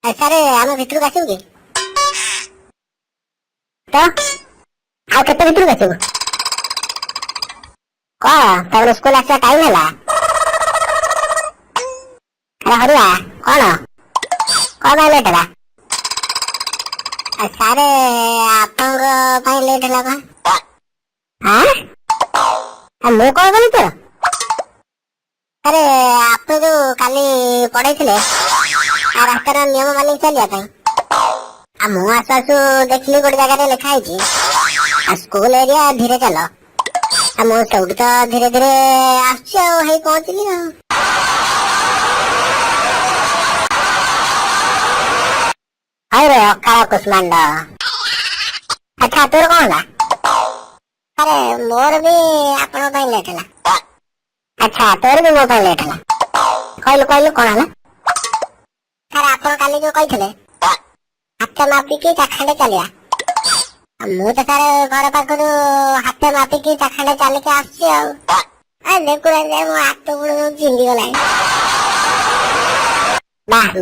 Sir ଆମ ଭିତରକୁ ଆସିବୁ କି? ତ ଆଉ କେତେ ଭିତରକୁ ଆସିବୁ? କଣ ତମର ସ୍କୁଲ ଆସିବା ଟାଇମ ହେଲା? ଆରେ ହରିଆ କଣ ପାଇଁ ଲେଟ୍ ହେଲା? ସାର୍ ଆପଣଙ୍କ ପାଇଁ ଲେଟ୍ ହେଲା କଣ? ମୁଁ କଣ କଲି ତ? ଆରେ ଆପଣ ଯୋଉ କାଲି ପଢେଇଥିଲେ ରାସ୍ତାର ନିୟମ ମାନିକି ଚାଲିବା ପାଇଁ, ମୁଁ ଆସୁ ଆସୁ ଦେଖିଲି ଗୋଟେ ଜାଗାରେ ଲେଖା ହେଇଛି ସ୍କୁଲ ଏରିଆ ଧୀରେ ଚାଲ। ମୁଁ ସେଇଠୁ ତ ଧୀରେ ଧୀରେ ଆସୁଛି ଆଉ ହେଇ ପହଞ୍ଚିଲି ଆଉ। ହଇରେ ଅକାଳ କୁଷ୍ମାଣ୍ଡ। ଆଚ୍ଛା ତୋର କଣ ହେଲା? ଆରେ ମୋର ବି ଆପଣଙ୍କ ପାଇଁ ଲେଟ୍ ହେଲା। ଆଚ୍ଛା ତୋର ବି ମୋ ପାଇଁ ଲେଟ୍ ହେଲା। କହିଲୁ କଣ ହେଲା? ସାର୍ ଆପଣ କାଲି ଯୋଉ କହିଥିଲେ ହାତ ମାପିକି ଚାଖଣ୍ଡେ ଚାଲିବା, ମୁଁ ତ ସାର୍ ଘର ପାଖରୁ ହାତ ମାପିକି ଚାଖଣ୍ଡେ ଚାଲିକି ଆସୁଛି ଆଉ। ଦେଖୁନାହାନ୍ତି ମୋ ହାତ ଗୋଡ଼ ଚିଣ୍ଡି ଗଲାଣି।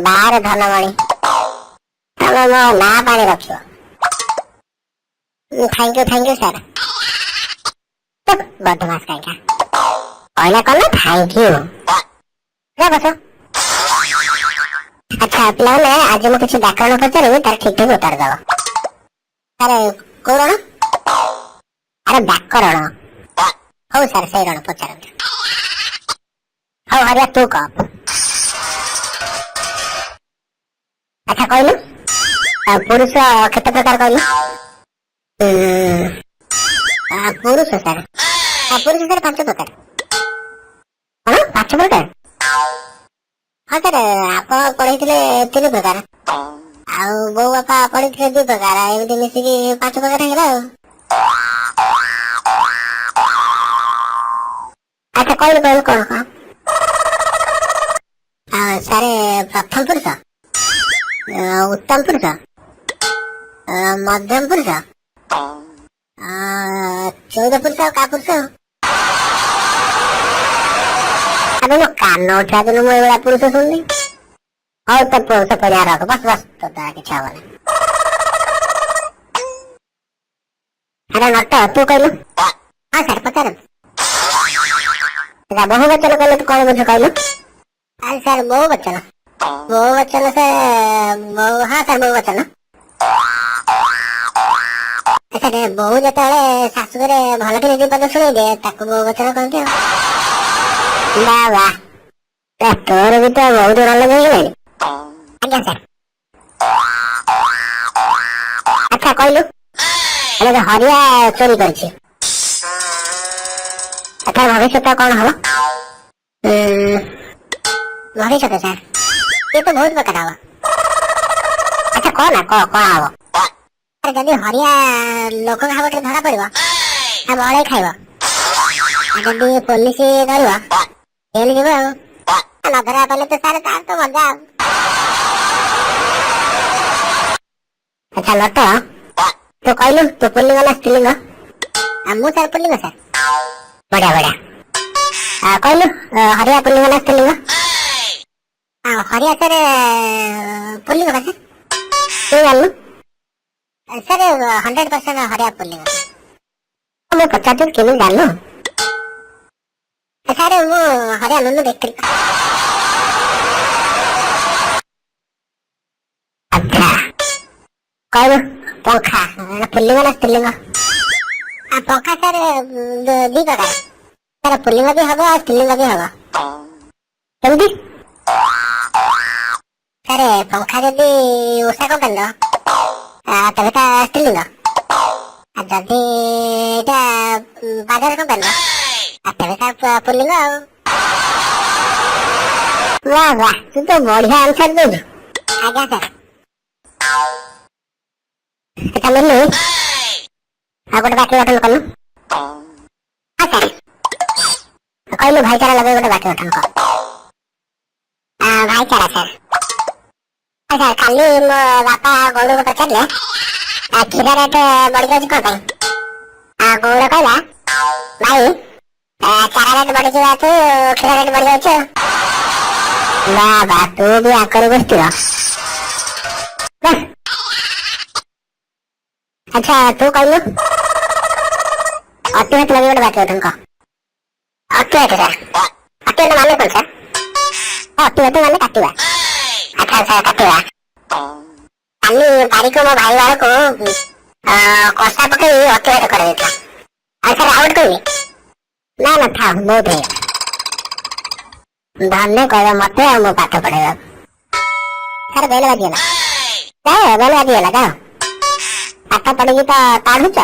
ବାହାରେ ଧନମଣି, ତମେ ମୋ ନାଁ ପାଣି ରଖିବ। Thank you sir. ବଦମାସ କାହିଁକା କହିଲା କଣ ନା ଥ୍ୟାଙ୍କ ୟୁ। ବସ। ଆଚ୍ଛା ପିଲାମାନେ ଆଜି ମୁଁ କିଛି ବ୍ୟାକରଣ ପଚାରିବି, ତାର ଠିକ ଠିକ ଉତ୍ତର ଦବ। ସାର୍ କୋଉ ରଣ? ଆରେ ବ୍ୟାକରଣ। ହଉ ସାର୍ ସେଇ ରଣ ପଚାରନ୍ତୁ। ହଉ ହରିଆ ତୁ କହ। ଆଚ୍ଛା କହିଲୁ ପୁରୁଷ କେତେ ପ୍ରକାର କହିଲୁ? ପୁରୁଷ ସାର୍ 5 ପ୍ରକାର। କଣ 5 ପ୍ରକାର? ହଁ ସାର୍ ଆପଣ ପଢେଇଥିଲେ 3 ପ୍ରକାର, ଆଉ ବୋଉ ବାପା ପଢେଇଥିଲେ 2 ପ୍ରକାର, ଏମିତି ମିଶିକି 5 ପ୍ରକାର ହେଇଗଲା ଆଉ। ଆଚ୍ଛା କହିଲୁ କଣ କହ? ସାର୍ ପ୍ରଥମ ପୁରୁଷ, ଉତ୍ତମ ପୁରୁଷ, ମଧ୍ୟମ ପୁରୁଷ, 14 ପୁରୁଷ ଆଉ କାପୁରୁଷ। ଆରେ ମୋ କାନ ଉଠିବା ଦିନ ମୁଁ ଏଇଭଳିଆ ପୁରୁଷ ଶୁଣିଲି। ହଉ ତ ପୁରୁଷ ପଢିଆ ରଖ, ବସ ତ କିଛି ହବନି। ଆରେ ନଟ ତୁ କହିଲୁ। ହଁ ସାର୍ ପଚାରନ୍ତୁ। ବହୁ ବଚନ କହିଲେ ତୁ କଣ ବୁଝୁ କହିଲୁ? ଆରେ ସାର୍ ବହୁ ବଚନ ହଁ ସାର୍ ବହୁ ବଚନ। ସାର୍ ବୋହୂ ଯେତେବେଳେ ଶାଶୁଘରେ ଭଲ କି 2 ପଦ ଶୁଣେଇ ଦିଏ ତାକୁ ବହୁ ବଚନ କହନ୍ତି ଆଉ। ବାଃ ତୋର ବି ତ ବହୁତ ଭଲ ହେଇଗଲାଣି। ଆଜ୍ଞା ସାର୍। ଆଚ୍ଛା କହିଲୁ ହରିଆ ଚୋରି କରିଛି, ଏଥର ଭବିଷ୍ୟତ କଣ ହବ? ଭବିଷ୍ୟତ ସାର୍ ଇଏ ତ ବହୁତ ପ୍ରକାର ହବ। ଆଚ୍ଛା କହ ନା କଣ ହବ? ଯଦି ହରିଆ ଲୋକ ହାବଟରେ ଧରା ପଡିବ ବଳେଇ ଖାଇବ, ଯଦି ପୋଲିସ ଧରିବ ଜେଲ ଯିବ ଆଉ। ନ ଧରା ପଡ଼ିଲେ ତ ସାର୍ ତାର ତ ମଜା ଆଉ। ଆଚ୍ଛା ଲଟ ତୁ କହିଲୁ ତୁ ପୁଲ୍ଲିଙ୍ଗ ନା ସ୍ତ୍ରୀଲିଙ୍ଗ? ମୁଁ ସାର୍ ପୁଲ୍ଲିଙ୍ଗ ସାର୍। ବଢିଆ। କହିଲୁ ହରିଆ ପୁଲ୍ଲିଙ୍ଗ ନା ସ୍ତ୍ରୀଲିଙ୍ଗ? ହରିଆ ସାର୍ ପୁଲ୍ଲିଙ୍ଗ ବା ସାର୍। ତୁ ଜାଣିଲୁ? ସାର୍ 100% ହରିଆ ପୁଲ୍ଲିଙ୍ଗ। ମୁଁ ପଚାରୁଥିଲି କେମିତି ଜାଣିଲୁ? ସାର୍ ମୁଁ ହରିଆ ନୁନୁ ଦେଖିଥିଲି। ଆଚ୍ଛା କହିଲୁ ପଙ୍ଖା ପୁଲ୍ଲିଙ୍ଗ ନା ସ୍ତ୍ରୀଲିଙ୍ଗ? ପଙ୍ଖା ସାର୍ 2 ପ୍ରକାର, ସାର୍ ପୁଲ୍ଲିଙ୍ଗ ବି ହବ ଆଉ ସ୍ତ୍ରୀଲିଙ୍ଗ ବି ହବ। କେମିତି? ସାର୍ ପଙ୍ଖା ଯଦି ଉଷା କମ୍ପାନୀର ତେବେ ତା ସ୍ତ୍ରୀଲିଙ୍ଗ, ଆଉ ଯଦି ଏଇଟା ବାଜାଜ କମ୍ପାନୀର ତେବେ ସାର୍ ପୁଲ୍ଲିଙ୍ଗ ଆଉ। ବାଃ ତୁ ତ ବଢିଆ ଆନ୍ସର ଦଉଛୁ। ଆଜ୍ଞା ସାର୍। ଆଚ୍ଛା ମିଲୁ ଆଉ ଗୋଟେ ବାକ୍ୟ ଗଠନ କଲୁ। ହଁ ସାର୍ କହିଲୁ ଭାଇଚାରା ଲଗେଇ ଗୋଟେ ବାକ୍ୟ ଗଠନ କର। ଭାଇଚାରା ସାର୍। ସାର୍ କାଲି ମୋ ବାପା ଗୌଡ଼କୁ ପଚାରିଲେ କ୍ଷୀର ରେଟ୍ ବଢିଯାଉଛି କଣ ପାଇଁ? ଗୌଡ଼ କହିଲା ଭାଇ ଚାରା ରେଟ୍ ବଢିଯିବା ତୁ କ୍ଷୀର ରେଟ୍ ବଢି ଯାଉଛୁ। ବାବା ତୁ ବି ଆକରି ବସିଥିବ। ଆଚ୍ଛା ତୁ କହିଲୁ ଅତିବାହିତ ଲାଗି ଗୋଟେ ବାକି ତାଙ୍କ ଅତିବାହିତ ଅତିବାହିତ ମାନେ କଣ ସାର୍? ଅତିବାହିତ ମାନେ କାଟିବା। ଆଚ୍ଛା ଆଚ୍ଛା କାଟିବା। କାଲି ବାରିକୁ ମୋ ଭାଇ ବାଳକୁ କଷା ପକେଇ ଅତିବାହିତ କରାଯାଇଥିଲା। ଆଉ ସାର୍ ଆଉ ଗୋଟେ କହିବି? ନା ନା ଥାଉ ବହୁତ ହେଇଗଲା। ଧନ୍ୟ କହିବ ମତେ ଆଉ ମୋ ପାଠ ପଢେଇବାକୁ। ସାର୍ ବେଲ ବାଜିଗଲା। ଯାଅ ବେଲ ବାଜିଗଲା ଯାଅ। ପାଠ ପଢିକି ତ କାଢୁଛ।